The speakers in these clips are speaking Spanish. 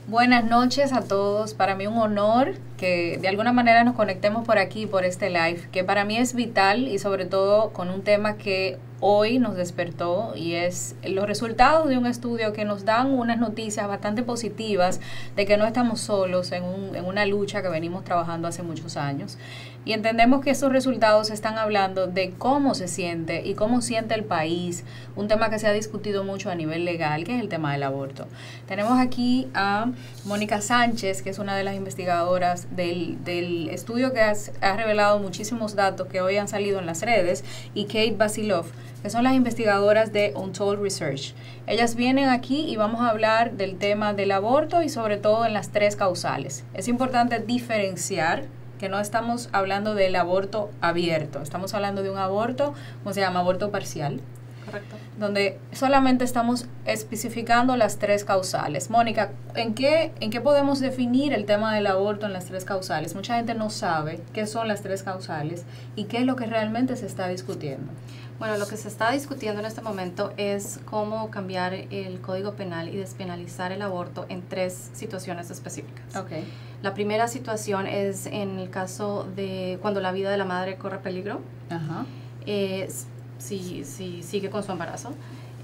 Buenas noches a todos. Para mí un honor que de alguna manera nos conectemos por aquí, por este live, que para mí es vital y sobre todo con un tema que hoy nos despertó y es los resultados de un estudio que nos dan unas noticias bastante positivas de que no estamos solos en una lucha que venimos trabajando hace muchos años. Y entendemos que esos resultados están hablando de cómo se siente y cómo siente el país, un tema que se ha discutido mucho a nivel legal, que es el tema del aborto. Tenemos aquí a Mónica Sánchez, que es una de las investigadoras del estudio que ha revelado muchísimos datos que hoy han salido en las redes, y Kate Basilov, que son las investigadoras de Untold Research. Ellas vienen aquí y vamos a hablar del tema del aborto y sobre todo en las tres causales. Es importante diferenciar que no estamos hablando del aborto abierto, estamos hablando de un aborto, ¿cómo se llama? Aborto parcial. Correcto. Donde solamente estamos especificando las tres causales. Mónica, ¿en qué podemos definir el tema del aborto en las tres causales? Mucha gente no sabe qué son las tres causales y qué es lo que realmente se está discutiendo. Bueno, lo que se está discutiendo en este momento es cómo cambiar el Código Penal y despenalizar el aborto en tres situaciones específicas. Okay. La primera situación es en el caso de cuando la vida de la madre corre peligro. Ajá. Si sigue con su embarazo,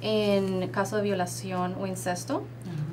en caso de violación o incesto,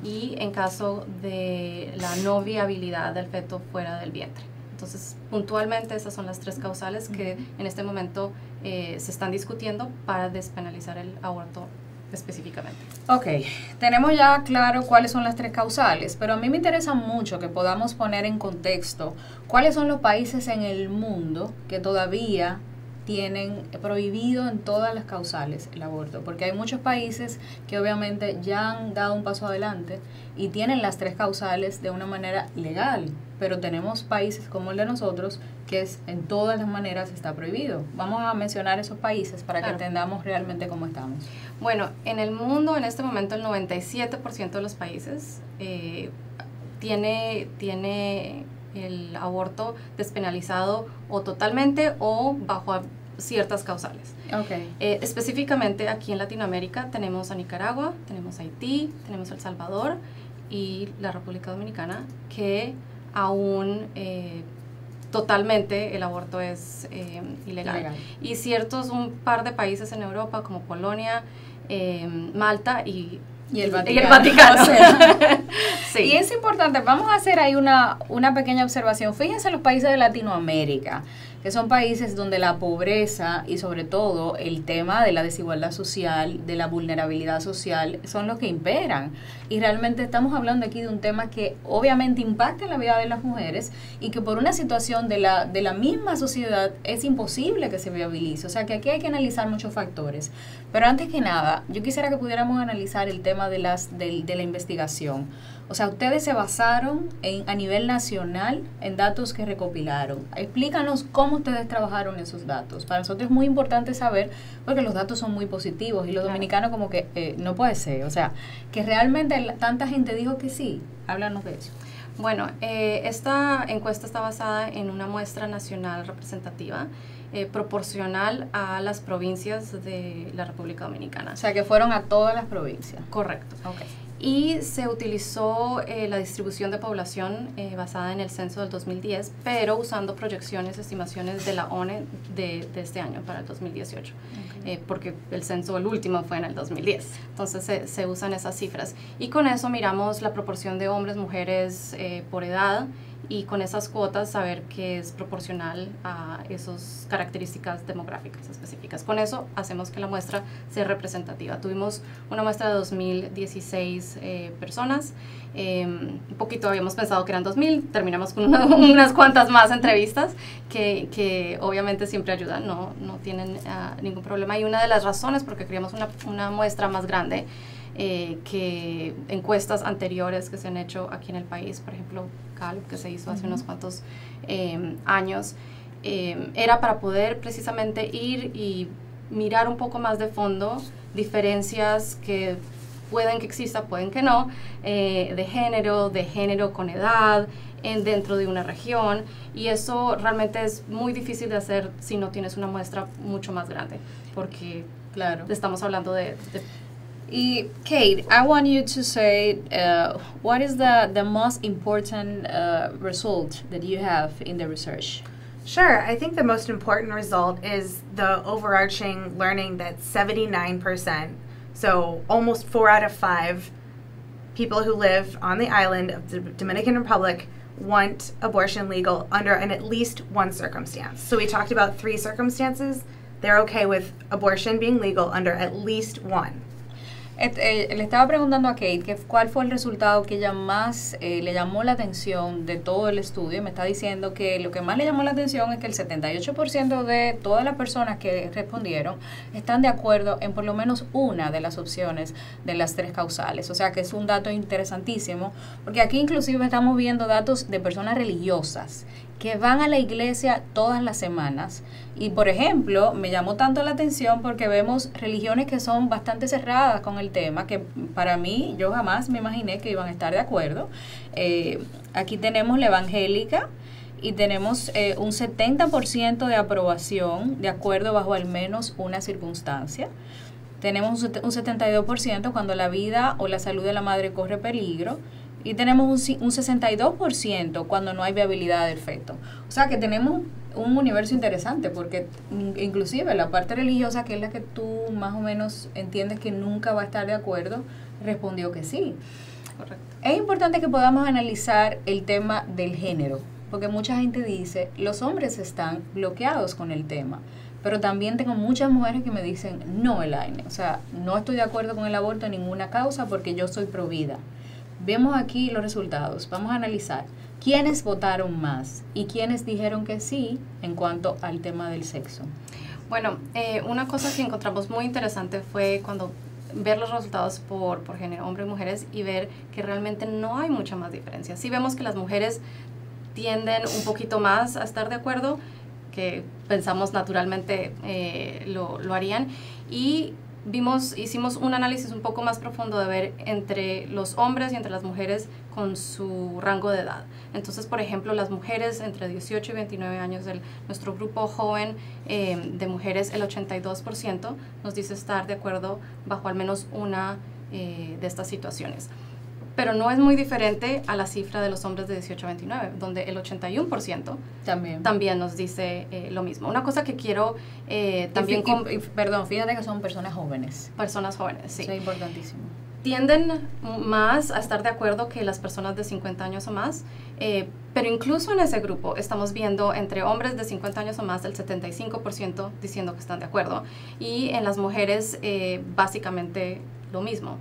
y en caso de la no viabilidad del feto fuera del vientre. Entonces, puntualmente esas son las tres causales que en este momento se están discutiendo para despenalizar el aborto específicamente. Ok, tenemos ya claro cuáles son las tres causales, pero a mí me interesa mucho que podamos poner en contexto cuáles son los países en el mundo que todavía tienen prohibido en todas las causales el aborto, porque hay muchos países que obviamente ya han dado un paso adelante y tienen las tres causales de una manera legal, pero tenemos países como el de nosotros que en todas las maneras está prohibido. Vamos a mencionar esos países para que entendamos realmente cómo estamos. Bueno, en el mundo en este momento el 97% de los países tiene el aborto despenalizado o totalmente o bajo ciertas causales. Okay. Específicamente aquí en Latinoamérica tenemos a Nicaragua, tenemos a Haití, tenemos a El Salvador y la República Dominicana, que aún totalmente el aborto es ilegal. Y un par de países en Europa como Polonia, Malta y el Vaticano. O sea, sí. Y es importante, vamos a hacer ahí una pequeña observación. Fíjense en los países de Latinoamérica, que son países donde la pobreza y sobre todo el tema de la desigualdad social, de la vulnerabilidad social, son los que imperan. Y realmente estamos hablando aquí de un tema que obviamente impacta en la vida de las mujeres y que por una situación de la misma sociedad es imposible que se viabilice. O sea que aquí hay que analizar muchos factores. Pero antes que nada, yo quisiera que pudiéramos analizar el tema de la investigación. O sea, ustedes se basaron a nivel nacional en datos que recopilaron. Explícanos cómo ustedes trabajaron esos datos. Para nosotros es muy importante saber, porque los datos son muy positivos y los dominicanos como que no puede ser. O sea, que realmente tanta gente dijo que sí. Háblanos de eso. Bueno, esta encuesta está basada en una muestra nacional representativa proporcional a las provincias de la República Dominicana. O sea, que fueron a todas las provincias. Correcto. Okay. Y se utilizó la distribución de población basada en el censo del 2010, pero usando proyecciones, estimaciones de la ONE de este año para el 2018, porque el censo, el último, fue en el 2010. Entonces se usan esas cifras. Y con eso miramos la proporción de hombres, mujeres por edad, y con esas cuotas saber que es proporcional a esas características demográficas específicas. Con eso hacemos que la muestra sea representativa. Tuvimos una muestra de 2016 personas, un poquito habíamos pensado que eran 2000, terminamos con unas cuantas más entrevistas que obviamente siempre ayudan, no tienen ningún problema. Y una de las razones por qué queríamos una muestra más grande que encuestas anteriores que se han hecho aquí en el país, por ejemplo, Gallup, que se hizo hace unos cuantos años, era para poder precisamente ir y mirar un poco más de fondo diferencias que pueden que exista, pueden que no, de género con edad, dentro de una región, y eso realmente es muy difícil de hacer si no tienes una muestra mucho más grande, porque claro, estamos hablando de Y Kate, I want you to say what is the most important result that you have in the research? Sure. I think the most important result is the overarching learning that 79%, so almost 4 out of 5 people who live on the island of the Dominican Republic want abortion legal under at least one circumstance. So we talked about 3 circumstances. They're okay with abortion being legal under at least one. Le estaba preguntando a Kate que cuál fue el resultado que ella más le llamó la atención de todo el estudio. Me está diciendo que lo que más le llamó la atención es que el 78% de todas las personas que respondieron están de acuerdo en por lo menos una de las opciones de las 3 causales. O sea que es un dato interesantísimo, porque aquí inclusive estamos viendo datos de personas religiosas que van a la iglesia todas las semanas. Y por ejemplo, me llamó tanto la atención porque vemos religiones que son bastante cerradas con el tema, que para mí, yo jamás me imaginé que iban a estar de acuerdo. Aquí tenemos la evangélica y tenemos un 70% de aprobación de acuerdo bajo al menos una circunstancia. Tenemos un 72% cuando la vida o la salud de la madre corre peligro. Y tenemos un 62% cuando no hay viabilidad del feto. O sea que tenemos un universo interesante, porque inclusive la parte religiosa, que es la que tú más o menos entiendes que nunca va a estar de acuerdo, respondió que sí. Correcto. Es importante que podamos analizar el tema del género, porque mucha gente dice, los hombres están bloqueados con el tema. Pero también tengo muchas mujeres que me dicen, no, Elaine, o sea, no estoy de acuerdo con el aborto en ninguna causa porque yo soy pro vida. Vemos aquí los resultados. Vamos a analizar quiénes votaron más y quiénes dijeron que sí en cuanto al tema del sexo. Bueno, una cosa que encontramos muy interesante fue cuando ver los resultados por género, hombres y mujeres, y ver que realmente no hay mucha más diferencia. Sí vemos que las mujeres tienden un poquito más a estar de acuerdo, que pensamos naturalmente lo harían, y hicimos un análisis un poco más profundo de ver entre los hombres y entre las mujeres con su rango de edad. Entonces, por ejemplo, las mujeres entre 18 y 29 años, nuestro grupo joven de mujeres, el 82% nos dice estar de acuerdo bajo al menos una de estas situaciones. Pero no es muy diferente a la cifra de los hombres de 18 a 29, donde el 81% también nos dice lo mismo. Una cosa que quiero también... Perdón, fíjate que son personas jóvenes. Personas jóvenes, sí. Eso es importantísimo. Tienden más a estar de acuerdo que las personas de 50 años o más, pero incluso en ese grupo estamos viendo entre hombres de 50 años o más el 75% diciendo que están de acuerdo, y en las mujeres básicamente lo mismo.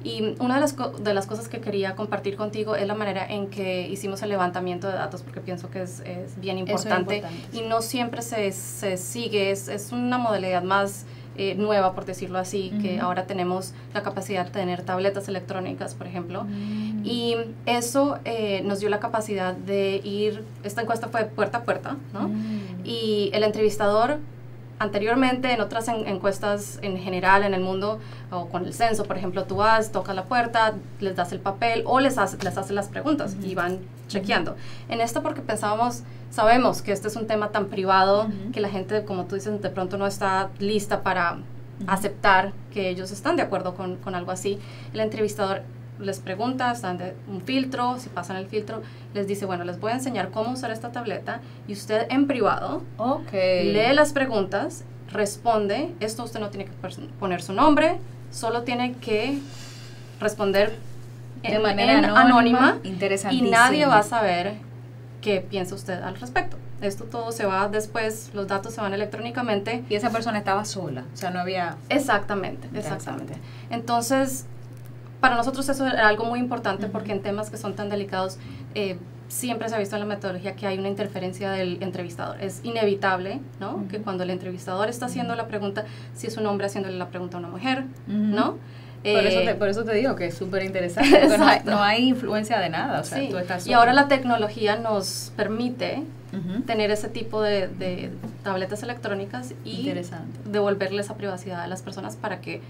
Y una de las cosas que quería compartir contigo es la manera en que hicimos el levantamiento de datos, porque pienso que es bien importante, y no siempre se sigue, es una modalidad más nueva, por decirlo así, que ahora tenemos la capacidad de tener tabletas electrónicas, por ejemplo, y eso nos dio la capacidad de ir, esta encuesta fue puerta a puerta, ¿no? Y el entrevistador, anteriormente en otras encuestas en general en el mundo, o con el censo, por ejemplo, tú vas, tocas la puerta, les das el papel o les haces las preguntas y van chequeando. En esto, porque sabemos que este es un tema tan privado que la gente, como tú dices, de pronto no está lista para aceptar que ellos están de acuerdo con algo así. El entrevistador les pregunta, están de un filtro, si pasan el filtro, les dice, bueno, les voy a enseñar cómo usar esta tableta, y usted en privado lee las preguntas, responde. Esto usted no tiene que poner su nombre, solo tiene que responder de manera anónima, y nadie va a saber qué piensa usted al respecto. Esto todo se va después, los datos se van electrónicamente. Y esa persona estaba sola, o sea, no había... Exactamente. Entonces, para nosotros eso era algo muy importante, porque en temas que son tan delicados, siempre se ha visto en la metodología que hay una interferencia del entrevistador. Es inevitable, ¿no? Que cuando el entrevistador está haciendo la pregunta, si es un hombre haciéndole la pregunta a una mujer, ¿no? Por eso te digo que es súper interesante, no hay influencia de nada, o sea, sí. Tú estás y ahora la tecnología nos permite tener ese tipo de tabletas electrónicas y devolverle esa privacidad a las personas para que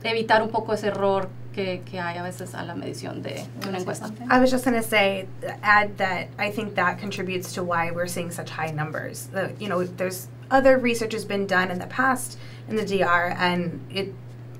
evitar un poco ese error que hay a veces a la medición de una encuesta. I was just going to say, add that I think that contributes to why we're seeing such high numbers. There's other research has been done in the past in the DR, and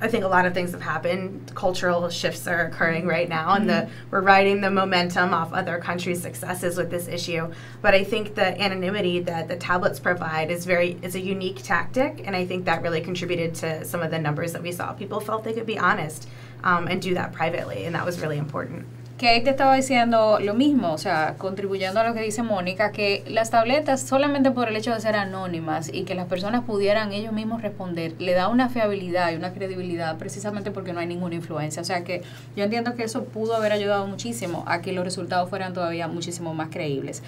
I think a lot of things have happened. Cultural shifts are occurring right now, and we're riding the momentum off other countries' successes with this issue. But I think the anonymity that the tablets provide is a unique tactic, and I think that really contributed to some of the numbers that we saw. People felt they could be honest and do that privately, and that was really important. Kate estaba diciendo lo mismo, o sea, contribuyendo a lo que dice Mónica, que las tabletas solamente por el hecho de ser anónimas y que las personas pudieran ellos mismos responder, le da una fiabilidad y una credibilidad precisamente porque no hay ninguna influencia. O sea que yo entiendo que eso pudo haber ayudado muchísimo a que los resultados fueran todavía muchísimo más creíbles.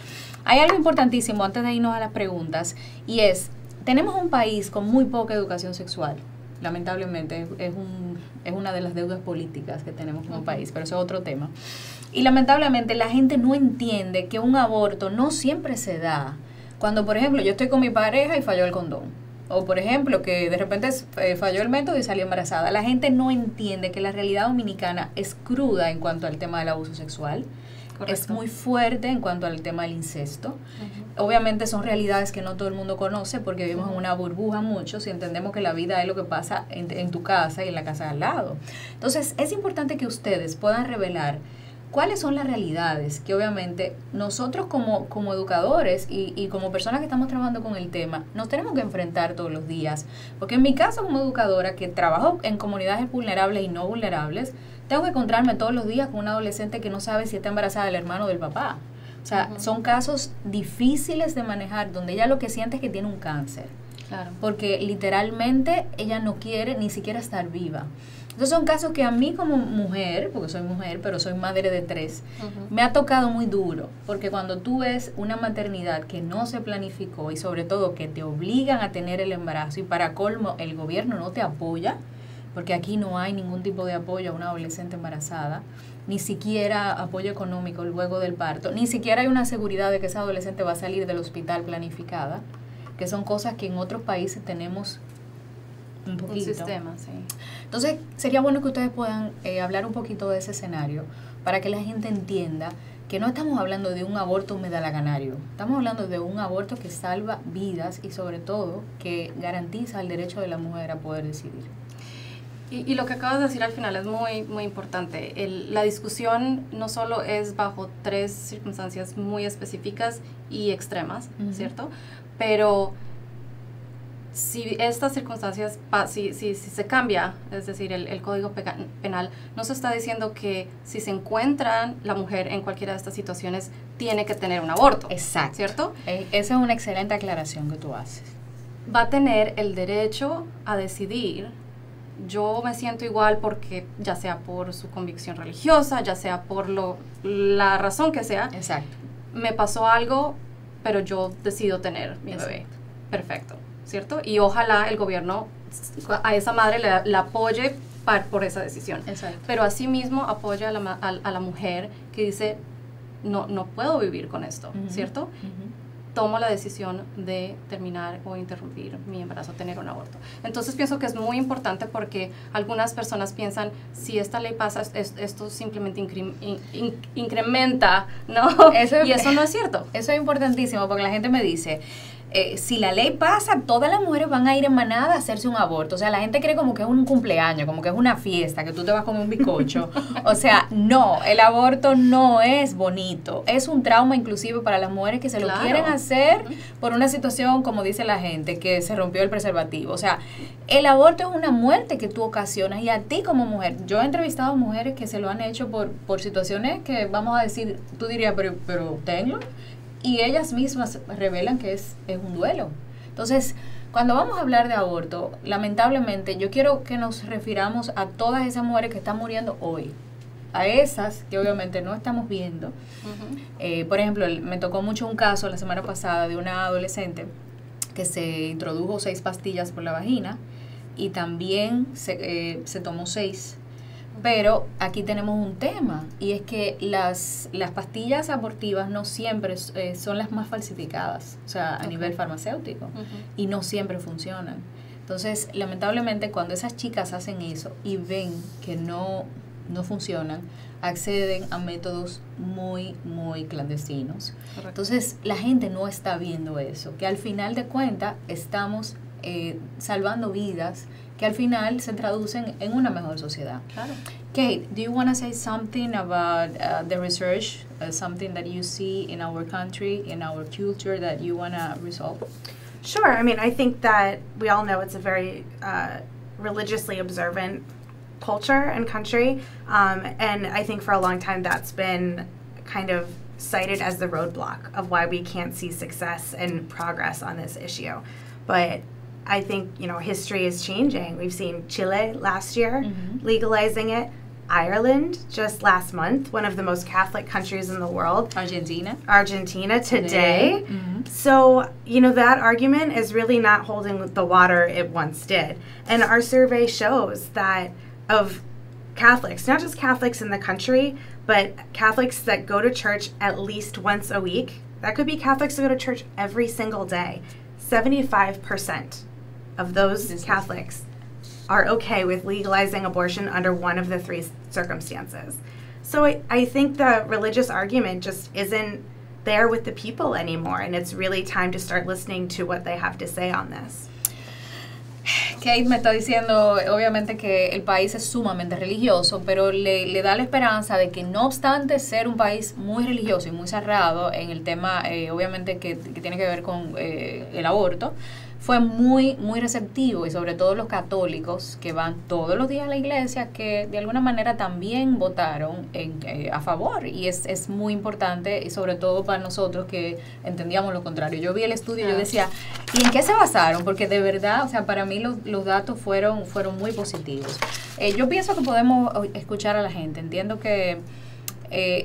Hay algo importantísimo antes de irnos a las preguntas y es, tenemos un país con muy poca educación sexual. Lamentablemente es una de las deudas políticas que tenemos como país, pero eso es otro tema. Y lamentablemente la gente no entiende que un aborto no siempre se da cuando, por ejemplo, yo estoy con mi pareja y falló el condón. O, por ejemplo, que de repente falló el método y salió embarazada. La gente no entiende que la realidad dominicana es cruda en cuanto al tema del abuso sexual. Correcto. Es muy fuerte en cuanto al tema del incesto. Obviamente son realidades que no todo el mundo conoce porque vivimos en una burbuja muchos y entendemos que la vida es lo que pasa en tu casa y en la casa de al lado. Entonces es importante que ustedes puedan revelar cuáles son las realidades que obviamente nosotros como educadores y como personas que estamos trabajando con el tema nos tenemos que enfrentar todos los días. Porque en mi caso como educadora que trabajo en comunidades vulnerables y no vulnerables, tengo que encontrarme todos los días con una adolescente que no sabe si está embarazada del hermano o del papá. O sea, son casos difíciles de manejar donde ella lo que siente es que tiene un cáncer. Claro. Porque literalmente ella no quiere ni siquiera estar viva. Entonces son casos que a mí como mujer, porque soy mujer, pero soy madre de 3, me ha tocado muy duro. Porque cuando tú ves una maternidad que no se planificó y sobre todo que te obligan a tener el embarazo y para colmo el gobierno no te apoya, porque aquí no hay ningún tipo de apoyo a una adolescente embarazada, ni siquiera apoyo económico luego del parto, ni siquiera hay una seguridad de que esa adolescente va a salir del hospital planificada, que son cosas que en otros países tenemos un poquito. Un sistema, sí. Entonces, sería bueno que ustedes puedan hablar un poquito de ese escenario para que la gente entienda que no estamos hablando de un aborto medalaganario, estamos hablando de un aborto que salva vidas y sobre todo que garantiza el derecho de la mujer a poder decidir. Y lo que acabas de decir al final es muy, muy importante. La discusión no solo es bajo 3 circunstancias muy específicas y extremas, ¿cierto? Pero si estas circunstancias, si se cambia, es decir, el Código Penal, no se está diciendo que si se encuentra la mujer en cualquiera de estas situaciones, tiene que tener un aborto. Exacto. ¿Cierto? Esa es una excelente aclaración que tú haces. Va a tener el derecho a decidir. Yo me siento igual porque, ya sea por su convicción religiosa, ya sea por la razón que sea. Exacto. Me pasó algo, pero yo decido tener mi bebé. Perfecto, ¿cierto? Y ojalá el gobierno a esa madre la apoye por esa decisión. Exacto. Pero asimismo apoya a la mujer que dice, no puedo vivir con esto, ¿cierto? Tomo la decisión de terminar o interrumpir mi embarazo, tener un aborto. Entonces pienso que es muy importante porque algunas personas piensan, si esta ley pasa, esto simplemente incrementa, ¿no? Y eso no es cierto. Eso es importantísimo porque la gente me dice, si la ley pasa, todas las mujeres van a ir en manada a hacerse un aborto. O sea, la gente cree como que es un cumpleaños, como que es una fiesta, que tú te vas a comer un bizcocho. O sea, no, el aborto no es bonito. Es un trauma inclusive para las mujeres que se lo quieren hacer por una situación, como dice la gente, que se rompió el preservativo. O sea, el aborto es una muerte que tú ocasionas y a ti como mujer. Yo he entrevistado a mujeres que se lo han hecho por situaciones que vamos a decir, tú dirías, pero tenlo. Y ellas mismas revelan que es un duelo. Entonces, cuando vamos a hablar de aborto, lamentablemente, yo quiero que nos refiramos a todas esas mujeres que están muriendo hoy. A esas que obviamente no estamos viendo. Por ejemplo, me tocó mucho un caso la semana pasada de una adolescente que se introdujo 6 pastillas por la vagina y también se tomó 6. Pero aquí tenemos un tema y es que las pastillas abortivas no siempre son las más falsificadas, o sea, a nivel farmacéutico, y no siempre funcionan. Entonces, lamentablemente, cuando esas chicas hacen eso y ven que no funcionan, acceden a métodos muy, muy clandestinos. Correcto. Entonces, la gente no está viendo eso, que al final de cuentas estamos salvando vidas que al final se traducen en una mejor sociedad. Claro. Kate, do you want to say something about the research, something that you see in our country, in our culture that you want to resolve? Sure. I mean, I think that we all know it's a very religiously observant culture and country, and I think for a long time that's been kind of cited as the roadblock of why we can't see success and progress on this issue. But I think, you know, history is changing. We've seen Chile last year legalizing it, Ireland just last month, one of the most Catholic countries in the world. Argentina today. So, you know, that argument is really not holding the water it once did. And our survey shows that of Catholics, not just Catholics in the country, but Catholics that go to church at least once a week, that could be Catholics that go to church every single day, 75% of those Catholics are okay with legalizing abortion under one of the three circumstances. So I think the religious argument just isn't there with the people anymore, and it's really time to start listening to what they have to say on this. Kate me está diciendo, obviamente, que el país es sumamente religioso, pero le da la esperanza de que, no obstante ser un país muy religioso y muy cerrado en el tema, obviamente, que tiene que ver con el aborto, fue muy receptivo, y sobre todo los católicos que van todos los días a la iglesia, que de alguna manera también votaron a favor, y es muy importante, y sobre todo para nosotros que entendíamos lo contrario. Yo vi el estudio y yo decía, ¿y en qué se basaron? Porque de verdad, o sea, para mí los datos fueron muy positivos. Yo pienso que podemos escuchar a la gente. Entiendo que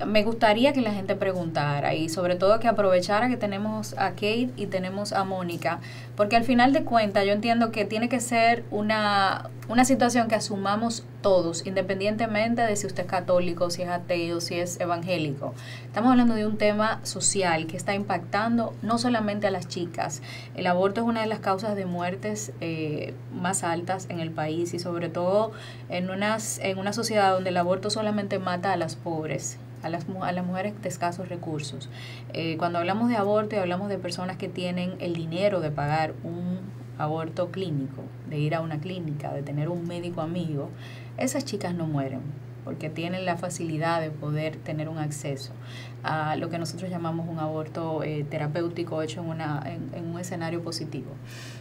me gustaría que la gente preguntara, y sobre todo que aprovechara que tenemos a Kate y tenemos a Mónica, porque al final de cuentas yo entiendo que tiene que ser una situación que asumamos todos, independientemente de si usted es católico, si es ateo, si es evangélico. Estamos hablando de un tema social que está impactando no solamente a las chicas. El aborto es una de las causas de muertes más altas en el país, y sobre todo en una sociedad donde el aborto solamente mata a las pobres, a las mujeres de escasos recursos. Cuando hablamos de aborto y hablamos de personas que tienen el dinero de pagar un aborto clínico, de ir a una clínica, de tener un médico amigo, esas chicas no mueren porque tienen la facilidad de poder tener un acceso a lo que nosotros llamamos un aborto terapéutico hecho en un escenario positivo.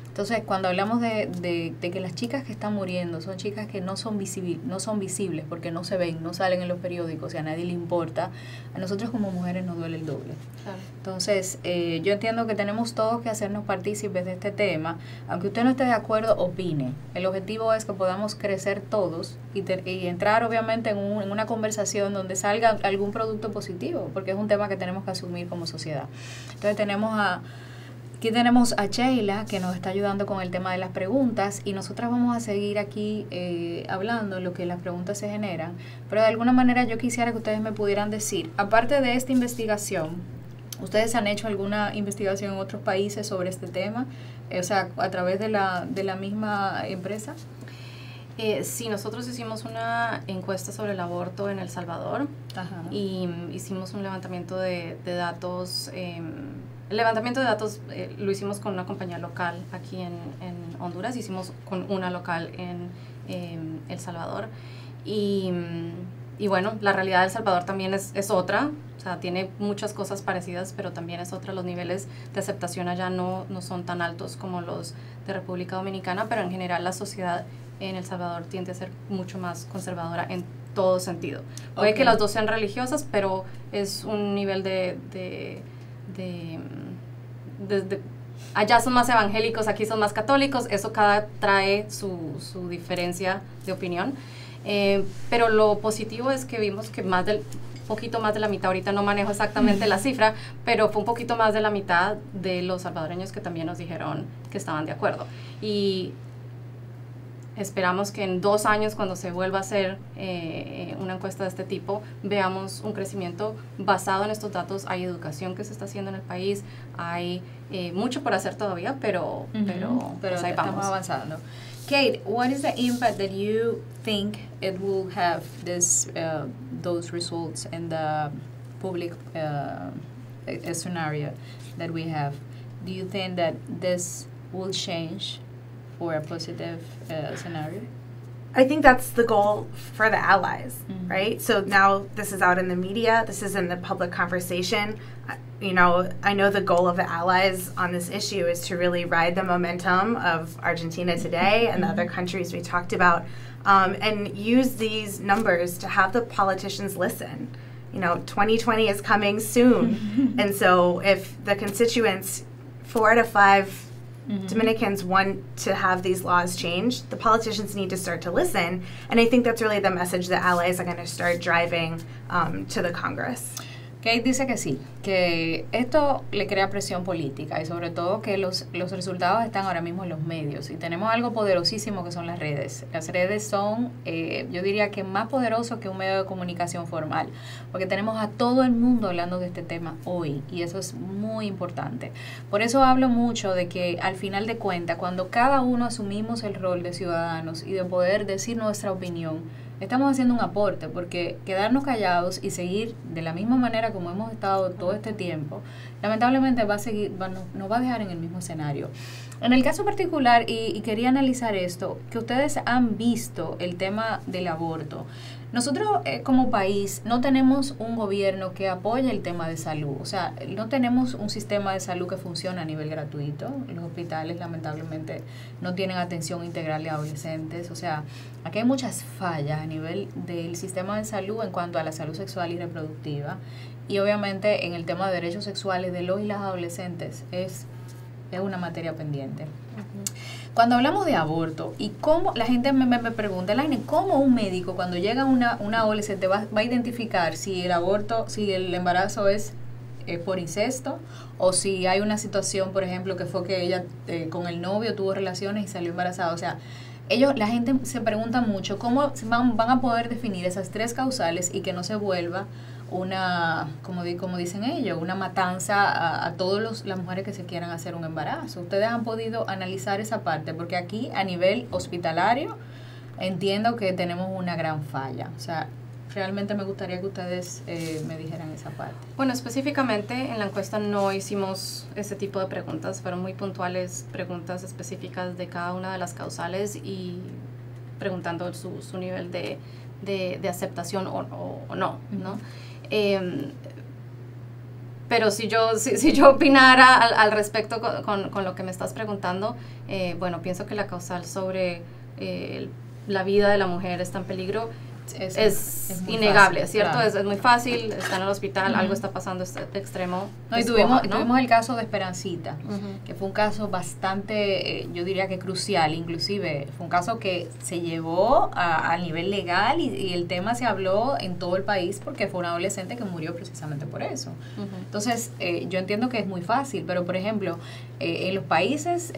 Entonces, cuando hablamos de que las chicas que están muriendo son chicas que no son visibles porque no se ven, no salen en los periódicos y a nadie le importa, a nosotros como mujeres nos duele el doble. Claro. Entonces, yo entiendo que tenemos todos que hacernos partícipes de este tema. Aunque usted no esté de acuerdo, opine. El objetivo es que podamos crecer todos y entrar obviamente en una conversación donde salga algún producto positivo, porque es un tema que tenemos que asumir como sociedad. Entonces, aquí tenemos a Sheila, que nos está ayudando con el tema de las preguntas, y nosotras vamos a seguir aquí hablando lo que las preguntas se generan. Pero de alguna manera yo quisiera que ustedes me pudieran decir, aparte de esta investigación, ¿ustedes han hecho alguna investigación en otros países sobre este tema? O sea, a través de la misma empresa. Sí, nosotros hicimos una encuesta sobre el aborto en El Salvador. Ajá. Y hicimos un levantamiento de datos. El levantamiento de datos lo hicimos con una compañía local aquí en Honduras, hicimos con una local en El Salvador. Y bueno, la realidad de El Salvador también es otra, o sea, tiene muchas cosas parecidas, pero también es otra. Los niveles de aceptación allá no son tan altos como los de República Dominicana, pero en general la sociedad en El Salvador tiende a ser mucho más conservadora en todo sentido. Puede que las dos sean religiosas, pero es un nivel allá son más evangélicos, aquí son más católicos, eso cada trae su diferencia de opinión, pero lo positivo es que vimos que poquito más de la mitad, ahorita no manejo exactamente la cifra, pero fue un poquito más de la mitad de los salvadoreños que también nos dijeron que estaban de acuerdo. Y esperamos que en 2 años, cuando se vuelva a hacer una encuesta de este tipo, veamos un crecimiento basado en estos datos. Hay educación que se está haciendo en el país, hay mucho por hacer todavía, pero pues ahí vamos. Estamos avanzando. Kate, what is the impact that you think it will have those results in the public scenario that we have? Do you think that this will change for a positive scenario? I think that's the goal for the allies, right? So now this is out in the media, this is in the public conversation. You know, I know the goal of the allies on this issue is to really ride the momentum of Argentina today and the other countries we talked about, and use these numbers to have the politicians listen. You know, 2020 is coming soon, and so if the constituents, 4 out of 5 Dominicans want to have these laws changed, the politicians need to start to listen, and I think that's really the message that allies are going to start driving to the Congress. Kate dice que sí, que esto le crea presión política y sobre todo que los resultados están ahora mismo en los medios y tenemos algo poderosísimo que son las redes. Las redes son, yo diría que más poderosos que un medio de comunicación formal, porque tenemos a todo el mundo hablando de este tema hoy y eso es muy importante. Por eso hablo mucho de que al final de cuentas, cuando cada uno asumimos el rol de ciudadanos y de poder decir nuestra opinión, estamos haciendo un aporte, porque quedarnos callados y seguir de la misma manera como hemos estado todo este tiempo, lamentablemente va a seguir, nos va a dejar en el mismo escenario. En el caso particular, y quería analizar esto, que ustedes han visto el tema del aborto. Nosotros como país no tenemos un gobierno que apoye el tema de salud, o sea, no tenemos un sistema de salud que funciona a nivel gratuito. Los hospitales lamentablemente no tienen atención integral de adolescentes, o sea, aquí hay muchas fallas a nivel del sistema de salud en cuanto a la salud sexual y reproductiva, y obviamente en el tema de derechos sexuales de los y las adolescentes es una materia pendiente. Cuando hablamos de aborto y cómo la gente me pregunta, Elaine, ¿cómo un médico cuando llega una adolescente va a identificar si el aborto, si el embarazo es por incesto o si hay una situación, por ejemplo, que fue que ella con el novio tuvo relaciones y salió embarazada? O sea, la gente se pregunta mucho cómo van a poder definir esas 3 causales y que no se vuelva una, como dicen ellos, una matanza a todas las mujeres que se quieran hacer un embarazo. Ustedes han podido analizar esa parte, porque aquí a nivel hospitalario entiendo que tenemos una gran falla. O sea, realmente me gustaría que ustedes me dijeran esa parte. Bueno, específicamente en la encuesta no hicimos ese tipo de preguntas, fueron muy puntuales, preguntas específicas de cada una de las causales y preguntando su nivel de aceptación o no, ¿no? Pero si yo opinara al respecto con lo que me estás preguntando, bueno, pienso que la causal sobre la vida de la mujer está en peligro es innegable, fácil, ¿cierto? Claro. Es muy fácil, está en el hospital, algo está pasando extremo. No, y tuvimos el caso de Esperancita, que fue un caso bastante, yo diría que crucial, inclusive fue un caso que se llevó a nivel legal y el tema se habló en todo el país porque fue una adolescente que murió precisamente por eso. Entonces, yo entiendo que es muy fácil, pero por ejemplo, en los países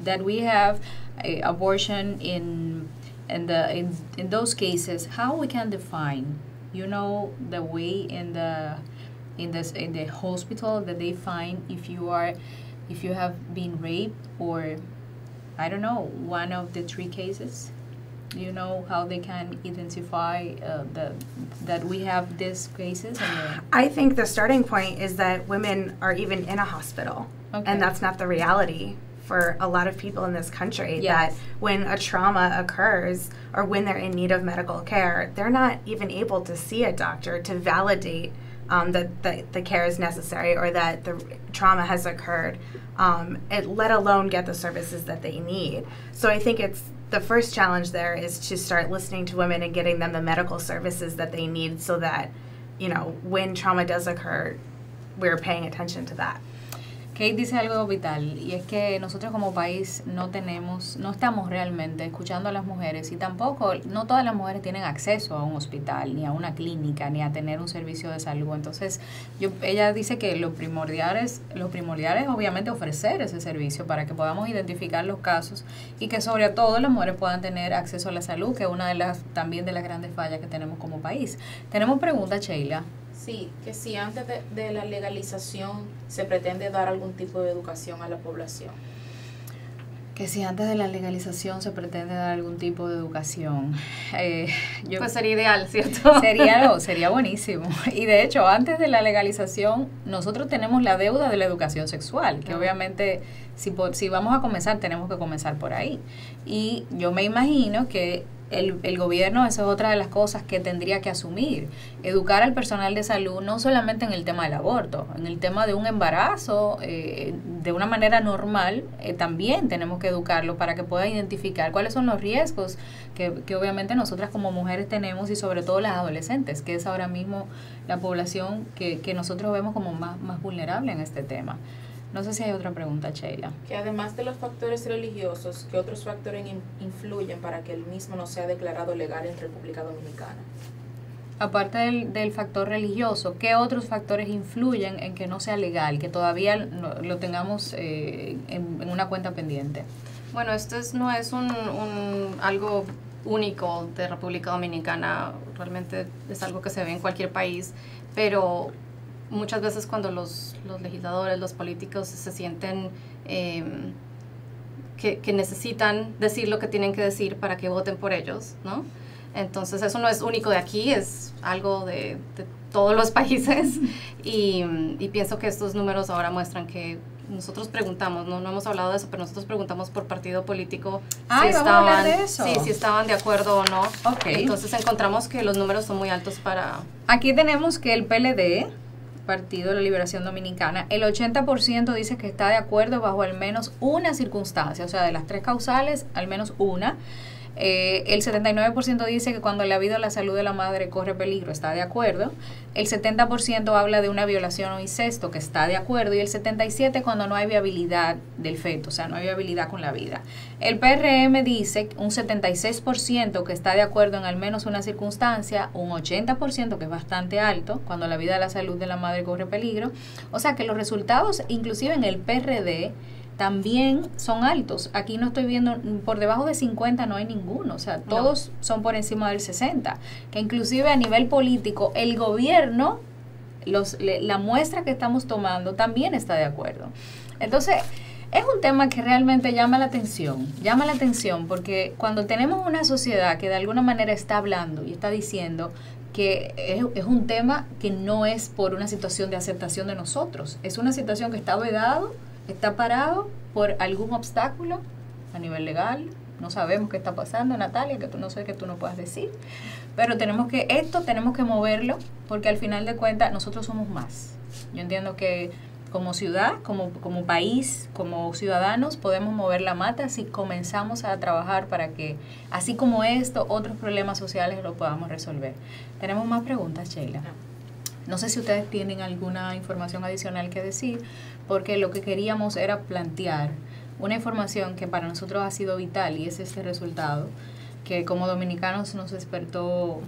that we have abortion in those cases, how we can define, you know, the way in the hospital that they find if you have been raped, or I don't know, one of the 3 cases. You know how they can identify that we have these cases? I think the starting point is that women are even in a hospital, and that's not the reality for a lot of people in this country. Yes. That when a trauma occurs or when they're in need of medical care, they're not even able to see a doctor to validate that the care is necessary or that the trauma has occurred, let alone get the services that they need. So I think the first challenge there is to start listening to women and getting them the medical services that they need so that, you know, when trauma does occur, we're paying attention to that. Kate dice algo vital, y es que nosotros como país no estamos realmente escuchando a las mujeres, y tampoco, no todas las mujeres tienen acceso a un hospital, ni a una clínica, ni a tener un servicio de salud. Entonces, ella dice que lo primordial es obviamente ofrecer ese servicio para que podamos identificar los casos y que sobre todo las mujeres puedan tener acceso a la salud, que es una también de las grandes fallas que tenemos como país. Tenemos preguntas, Sheila. Sí, que si antes de la legalización se pretende dar algún tipo de educación a la población. Que si antes de la legalización se pretende dar algún tipo de educación, pues sería ideal, ¿cierto? Sería buenísimo. Y de hecho, antes de la legalización, nosotros tenemos la deuda de la educación sexual, que obviamente si vamos a comenzar, tenemos que comenzar por ahí. Y yo me imagino que el gobierno, esa es otra de las cosas que tendría que asumir, educar al personal de salud no solamente en el tema del aborto, en el tema de un embarazo, de una manera normal, también tenemos que educarlo para que pueda identificar cuáles son los riesgos que obviamente nosotras como mujeres tenemos, y sobre todo las adolescentes, que es ahora mismo la población que nosotros vemos como más vulnerable en este tema. No sé si hay otra pregunta, Sheila. Que además de los factores religiosos, ¿qué otros factores influyen para que el mismo no sea declarado legal en República Dominicana? Aparte del factor religioso, ¿qué otros factores influyen en que no sea legal, que todavía lo tengamos en una cuenta pendiente? Bueno, esto no es algo único de República Dominicana, realmente es algo que se ve en cualquier país, pero muchas veces cuando los legisladores, los políticos se sienten que necesitan decir lo que tienen que decir para que voten por ellos, ¿no? Entonces eso no es único de aquí, es algo de todos los países y pienso que estos números ahora muestran que nosotros preguntamos, no hemos hablado de eso, pero nosotros preguntamos por partido político si estaban de acuerdo o no. Okay. Entonces encontramos que los números son muy altos para... Aquí tenemos que el PLD, Partido de la Liberación Dominicana, el 80% dice que está de acuerdo bajo al menos una circunstancia, o sea, de las 3 causales, al menos una. El 79% dice que cuando la vida o la salud de la madre corre peligro, está de acuerdo. El 70% habla de una violación o incesto, que está de acuerdo. Y el 77% cuando no hay viabilidad del feto, o sea, no hay viabilidad con la vida. El PRM dice un 76% que está de acuerdo en al menos una circunstancia, un 80% que es bastante alto, cuando la vida o la salud de la madre corre peligro. O sea que los resultados, inclusive en el PRD, también son altos. Aquí no estoy viendo, por debajo de 50 no hay ninguno, o sea, todos son por encima del 60, que inclusive a nivel político el gobierno, la muestra que estamos tomando también está de acuerdo. Entonces, es un tema que realmente llama la atención porque cuando tenemos una sociedad que de alguna manera está hablando y está diciendo que es un tema que no es por una situación de aceptación de nosotros, es una situación que está vedado, está parado por algún obstáculo a nivel legal. No sabemos qué está pasando, Natalia, que tú no sé, que tú no puedas decir, pero tenemos que moverlo, porque al final de cuentas nosotros somos más. Yo entiendo que como ciudad, como país, como ciudadanos, podemos mover la mata si comenzamos a trabajar para que, así como esto, otros problemas sociales los podamos resolver. Tenemos más preguntas, Sheila. No sé si ustedes tienen alguna información adicional que decir, porque lo que queríamos era plantear una información que para nosotros ha sido vital, y es este resultado, que como dominicanos nos despertó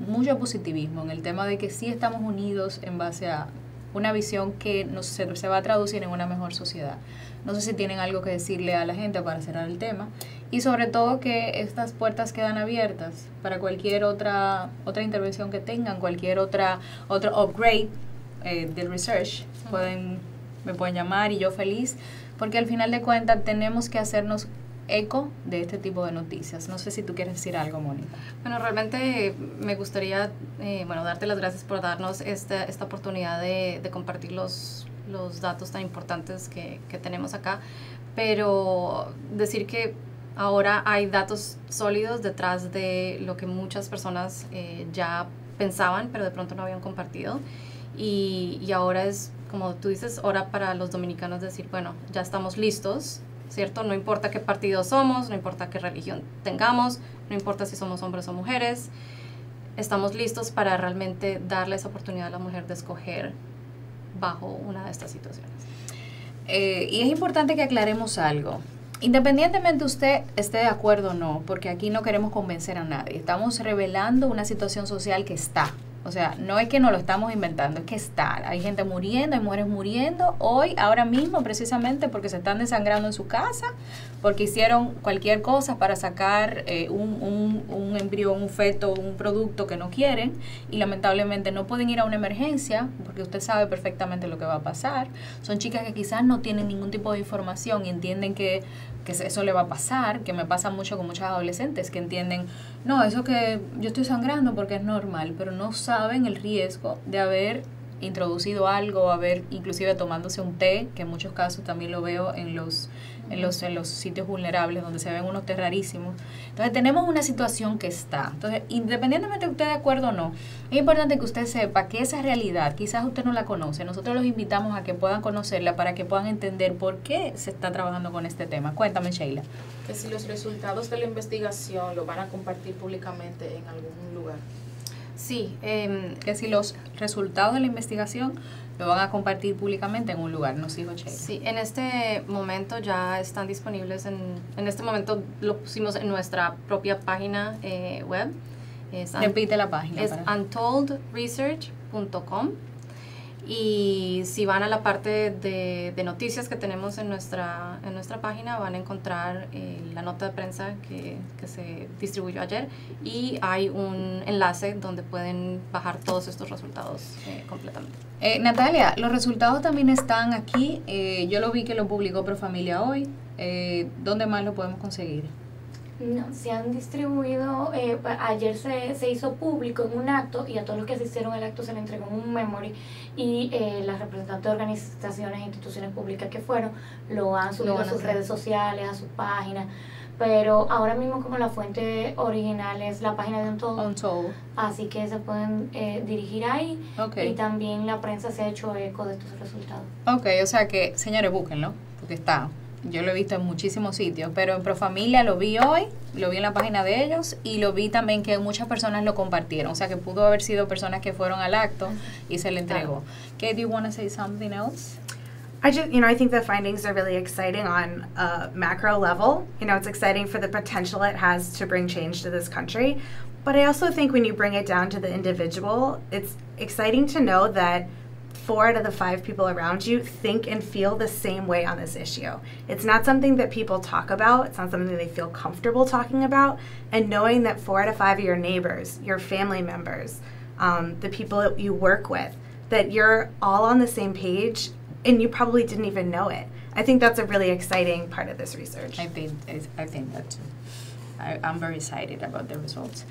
mucho positivismo en el tema de que sí estamos unidos en base a una visión que se va a traducir en una mejor sociedad. No sé si tienen algo que decirle a la gente para cerrar el tema, y sobre todo que estas puertas quedan abiertas para cualquier otra intervención que tengan, cualquier otro upgrade del research. Me pueden llamar y yo feliz, porque al final de cuentas tenemos que hacernos eco de este tipo de noticias. No sé si tú quieres decir algo, Mónica. Bueno, realmente me gustaría darte las gracias por darnos esta oportunidad de compartir los datos tan importantes que tenemos acá, pero decir que ahora hay datos sólidos detrás de lo que muchas personas ya pensaban, pero de pronto no habían compartido, y ahora es, como tú dices, hora para los dominicanos decir, bueno, ya estamos listos, ¿cierto? No importa qué partido somos, no importa qué religión tengamos, no importa si somos hombres o mujeres, estamos listos para realmente darle esa oportunidad a la mujer de escoger bajo una de estas situaciones. Y es importante que aclaremos algo. Independientemente usted esté de acuerdo o no, porque aquí no queremos convencer a nadie, estamos revelando una situación social que está. O sea, no es que nos lo estamos inventando, es que está. Hay gente muriendo, hay mujeres muriendo hoy, ahora mismo, precisamente porque se están desangrando en su casa, porque hicieron cualquier cosa para sacar un embrión, un feto, un producto que no quieren, y lamentablemente no pueden ir a una emergencia, porque usted sabe perfectamente lo que va a pasar. Son chicas que quizás no tienen ningún tipo de información y entienden que que eso le va a pasar, que me pasa mucho con muchos adolescentes que entienden, no, eso que yo estoy sangrando porque es normal, pero no saben el riesgo de haber introducido algo, haber inclusive tomándose un té, que en muchos casos también lo veo en los sitios vulnerables donde se ven unos té rarísimos. Entonces tenemos una situación que está. Entonces, independientemente de usted de acuerdo o no, es importante que usted sepa que esa realidad, quizás usted no la conoce, nosotros los invitamos a que puedan conocerla para que puedan entender por qué se está trabajando con este tema. Cuéntame, Sheila. Que si los resultados de la investigación lo van a compartir públicamente en algún lugar. Sí, que si los resultados de la investigación lo van a compartir públicamente en un lugar, nos dijo Sheila. Sí, en este momento ya están disponibles, en este momento lo pusimos en nuestra propia página web. Repite la página. Es untoldresearch.com. Y si van a la parte de noticias que tenemos en nuestra página, van a encontrar la nota de prensa que se distribuyó ayer, y hay un enlace donde pueden bajar todos estos resultados completamente. Natalia, los resultados también están aquí. Yo lo vi que lo publicó Profamilia hoy. ¿Dónde más lo podemos conseguir? No, se han distribuido, ayer se hizo público en un acto, y a todos los que asistieron al acto se le entregó un memory, y las representantes de organizaciones e instituciones públicas que fueron lo han subido a sus redes sociales, a sus páginas, pero ahora mismo como la fuente original es la página de Untold, así que se pueden dirigir ahí, y también la prensa se ha hecho eco de estos resultados. Ok, o sea que, señores, búsquenlo, porque está... Yo lo he visto en muchísimos sitios, pero en Profamilia lo vi hoy, lo vi en la página de ellos, y lo vi también que muchas personas lo compartieron. O sea, que pudo haber sido personas que fueron al acto y se le entregó. Kate, do you want to say something else? I think the findings are really exciting on a macro level. It's exciting for the potential it has to bring change to this country. But I also think when you bring it down to the individual, it's exciting to know that 4 out of the 5 people around you think and feel the same way on this issue. It's not something that people talk about. It's not something that they feel comfortable talking about. And knowing that 4 out of 5 of your neighbors, your family members, the people that you work with, that you're all on the same page, and you probably didn't even know it. I think that's a really exciting part of this research. I think that too. I'm very excited about the results.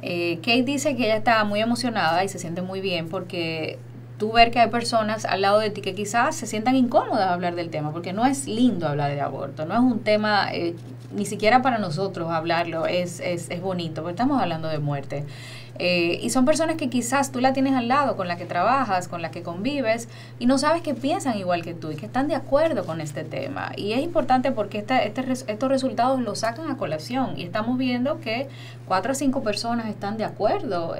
Kate dice que ella está muy emocionada y se siente muy bien porque tú ver que hay personas al lado de ti que quizás se sientan incómodas a hablar del tema, porque no es lindo hablar de aborto, no es un tema, ni siquiera para nosotros hablarlo es bonito, porque estamos hablando de muerte. Y son personas que quizás tú la tienes al lado, con la que trabajas, con la que convives, y no sabes que piensan igual que tú y que están de acuerdo con este tema. Y es importante porque estos resultados los sacan a colación, y estamos viendo que 4 a 5 personas están de acuerdo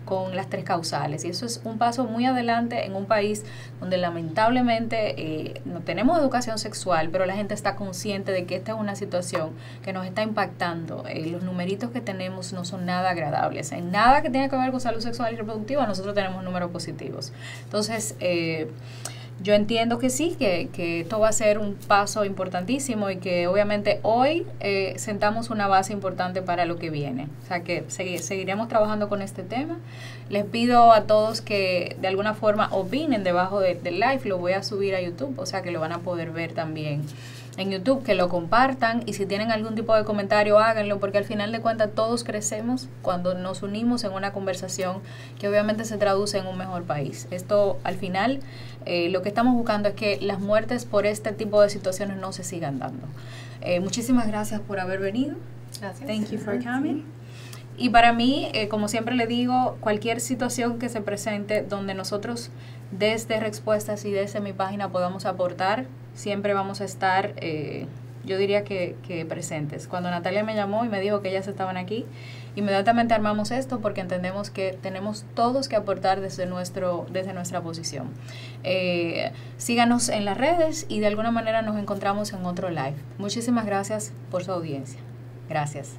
con las 3 causales, y eso es un paso muy adelante en un país donde lamentablemente no tenemos educación sexual, pero la gente está consciente de que esta es una situación que nos está impactando. Los numeritos que tenemos no son nada agradables. En nada que tenga que ver con salud sexual y reproductiva, nosotros tenemos números positivos. Entonces, yo entiendo que sí, que esto va a ser un paso importantísimo, y que obviamente hoy sentamos una base importante para lo que viene. O sea, que seguiremos trabajando con este tema. Les pido a todos que de alguna forma opinen debajo del live. Lo voy a subir a YouTube, o sea que lo van a poder ver también en YouTube, que lo compartan, y si tienen algún tipo de comentario háganlo, porque al final de cuentas todos crecemos cuando nos unimos en una conversación que obviamente se traduce en un mejor país. Esto al final lo que estamos buscando es que las muertes por este tipo de situaciones no se sigan dando. Muchísimas gracias por haber venido. Gracias. Thank you for coming. Y para mí, como siempre le digo, cualquier situación que se presente donde nosotros desde Respuestas y desde mi página podamos aportar, siempre vamos a estar, yo diría que presentes. Cuando Natalia me llamó y me dijo que ellas estaban aquí, inmediatamente armamos esto porque entendemos que tenemos todos que aportar desde nuestra posición. Síganos en las redes y de alguna manera nos encontramos en otro live. Muchísimas gracias por su audiencia. Gracias.